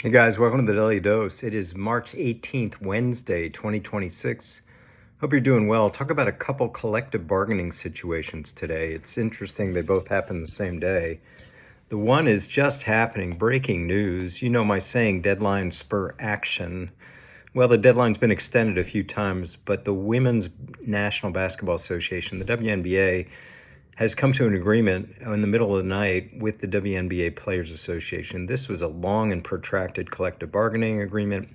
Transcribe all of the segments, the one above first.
Hey guys, welcome to the Daily Dose. It is March 18th, Wednesday, 2026. Hope you're doing well. Talk about a couple collective bargaining situations today. It's interesting, they both happen the same day. The one is just happening, breaking news. You know my saying, deadlines spur action. Well, the deadline's been extended a few times, but the Women's National Basketball Association, the WNBA, has come to an agreement in the middle of the night with the WNBA Players Association. This was a long and protracted collective bargaining agreement.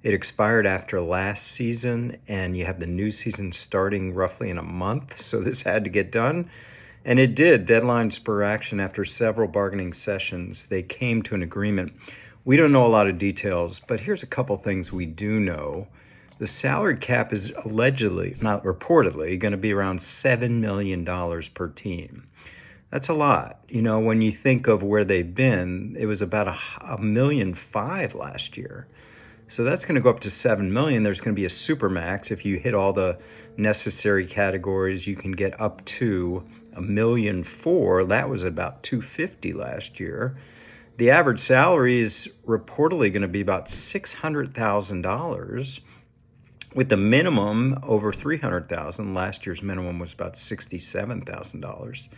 It expired after last season, and you have the new season starting roughly in a month, so this had to get done. And it did. Deadline spur action. After several bargaining sessions, they came to an agreement. We don't know a lot of details, but here's a couple things we do know. The salary cap is allegedly, not reportedly, going to be around $7 million per team. That's a lot. You know, when you think of where they've been, it was about $1.5 million last year. So that's going to go up to $7 million. There's going to be a supermax. If you hit all the necessary categories, you can get up to $1.4 million. That was about $250 last year. The average salary is reportedly going to be about $600,000. With the minimum over $300,000, last year's minimum was about $67,000.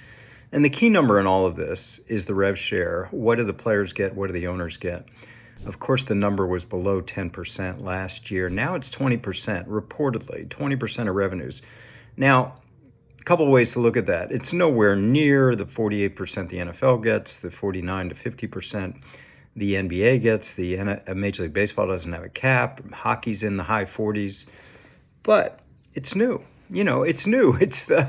And the key number in all of this is the rev share. What do the players get? What do the owners get? Of course, the number was below 10% last year. Now it's 20%, reportedly, 20% of revenues. Now, a couple of ways to look at that. It's nowhere near the 48% the NFL gets, the 49 to 50% the NBA gets. The Major League Baseball doesn't have a cap. Hockey's in the high 40s. But it's new. You know, it's new. It's the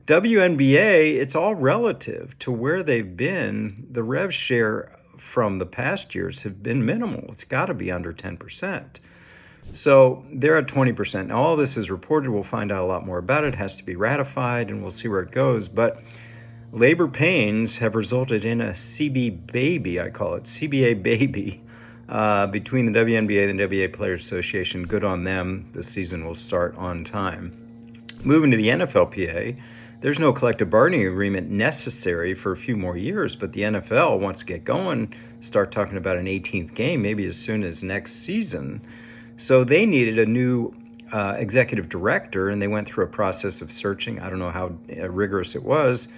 WNBA. It's all relative to where they've been. The rev share from the past years have been minimal. It's got to be under 10%. So they're at 20%. Now, all this is reported. We'll find out a lot more about it. It has to be ratified, and we'll see where it goes. But labor pains have resulted in a CBA baby, I call it, CBA baby, between the WNBA and the WNBA Players Association. Good on them. The season will start on time. Moving to the NFLPA, there's no collective bargaining agreement necessary for a few more years, but the NFL wants to get going, start talking about an 18th game, maybe as soon as next season. So they needed a new executive director, and they went through a process of searching. I don't know how rigorous it was,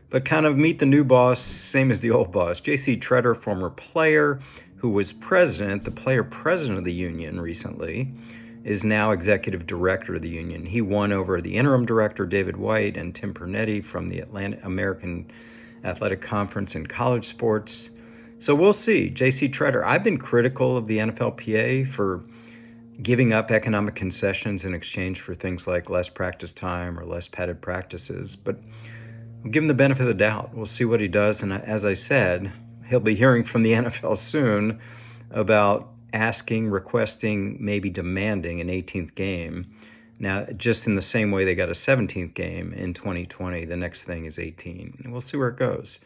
but kind of meet the new boss, same as the old boss. J.C. Tretter, former player who was president, the player president of the union recently, is now executive director of the union. He won over the interim director, David White, and Tim Pernetti from the American Athletic Conference in college sports. So we'll see. J.C. Tretter, I've been critical of the NFLPA for giving up economic concessions in exchange for things like less practice time or less padded practices, but we'll give him the benefit of the doubt. We'll see what he does. And as I said, he'll be hearing from the NFL soon about asking, requesting, maybe demanding an 18th game. Now, just in the same way they got a 17th game in 2020, the next thing is 18. And we'll see where it goes.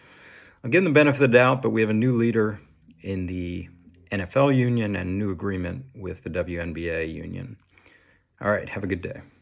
I'll give him the benefit of the doubt, but we have a new leader in the NFL union and a new agreement with the WNBA union. All right, have a good day.